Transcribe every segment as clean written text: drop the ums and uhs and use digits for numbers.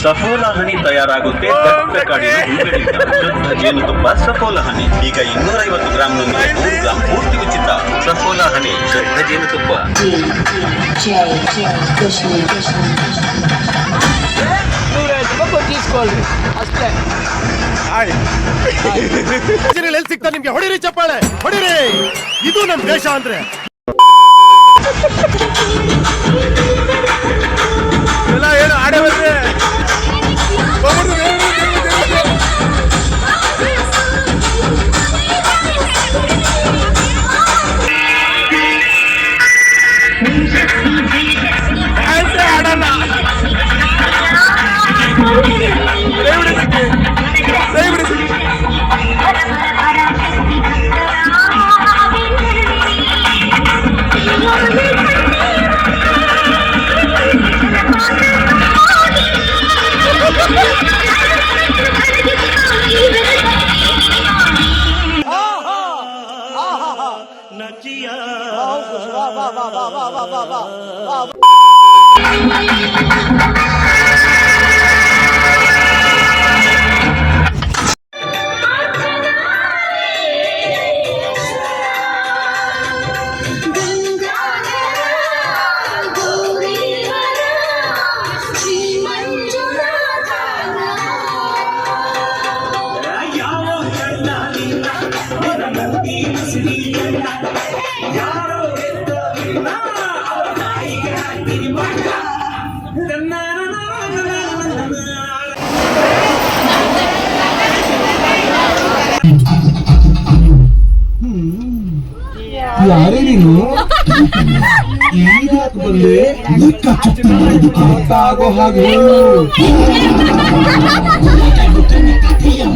ಸಫೋಲಾ ಹನಿ ತಯಾರಾಗುತ್ತೆ ದಟ್ಟ ಕಾಡಿನ ಹೂಗಳಿಂದ ಶುದ್ಧ ಜೇನುತುಪ್ಪ ಸಫೋಲಾ ಹನಿ ಈಗ 250 ಗ್ರಾಂನೊಂದಿಗೆ 100 ಗ್ರಾಂ ಪೂರ್ತಿ ಉಚಿತ. ಸಫೋಲಾ ಹನಿ ಶುದ್ಧ ಜೇನುತುಪ್ಪ. తీసుకోండి అಷ್ಟೇ. ಎಲ್ಲಿ ಸಿಗ್ತಾ ನಿಮ್ಗೆ? ಹೊಡಿರಿ ಚಪ್ಪಾಳೆ, ಹೊಡಿರಿ. ಇದು ನಮ್ ದೇಶ ಅಂದ್ರೆ. ಎಲ್ಲ ಏನು ಆಡೇ ಬಂದ್ರೆ ಯಾರೇ ನೀನು? ಬಂದೆ ಲೆಕ್ಕ ಚುಟ್ಟ ಮಾಡೋದು ಕರೆಕ್ಟ್ ಆಗೋ ಹಾಗೆ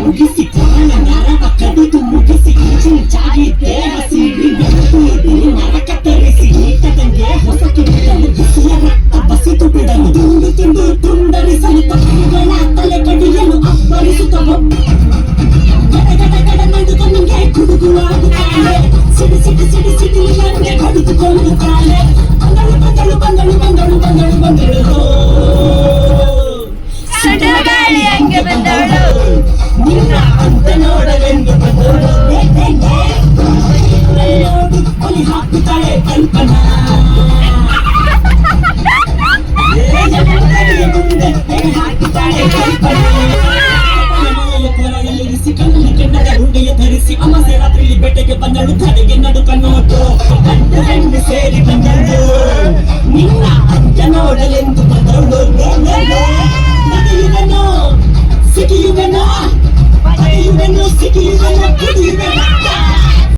ಮುಗಿಸಿ ಕಡಿದು ಮುಗಿಸಿ ಚಾಯಿದ್ದೆ ಹಸಿರಿ ನರಕ ತರಿಸಿ ತಂಗೆ ಹೊಸ ಕಿಡಿದಲು ಬಿಸಿಯ ರಕ್ತ ಬಸಿದು ಬಿಡಲು ತುಂಡು ತುಂಡು ತುಂಡರಿಸಲು ತಪ್ಪುಗಳ ತಲೆ ಕಡಿಯಲು ಅಬ್ಬರಿಸುತ್ತ ನನಗೆ ಕುಡುಗುವಾಗುತ್ತಾಳೆ ಸಿಡಿ ಸಿಡಿ ಸಿಡಿ ಸಿಡಿ ನನಗೆ ಕಡಿದುಕೊಳ್ಳುತ್ತಾಳೆ ಬಂದಳು ಬಂದಳು ಬಂದಳು ಬಂದಳು ಬಂದಳು ಬಂದಳು ಸುಡುಗಾಳಿ ಹಂಗೆ ಬಂದಳು ನಿನ್ನ ಅಂತ ನೋಡಲೆಂದು ಬಂದಳು ನೋಡಿ ಒಲಿ ಹಾಕುತ್ತಾಳೆ ಕಲ್ಪನಾ ಮುಂದೆ ಹಾಕುತ್ತಾಳೆ ಕಲ್ಪನಾ ಕಣ್ಣಲ್ಲಿ ಕೆಂಡದ ಹುಂಡೆಯ ಧರಿಸಿ ಅಮಾಸೆ ರಾತ್ರಿಯಲ್ಲಿ ಬೆಟ್ಟಕ್ಕೆ ಬಂದಳು ತಡೆಗೆ ನಡುಕ ನೋಟು ಗಂಡು ಹೆಣ್ಣು ಸೇರಿ ಬಂದಳು ನಿನ್ನ ಅಜ್ಜ ನೋಡಲೆಂದು ಬಂದಳು ನದಿಯುವೆನೋ ಸಿಗಿಯುವೆನೋ ಸಿಗಿಯುವೆನೋ ಕುಡಿಯುವೆನೋ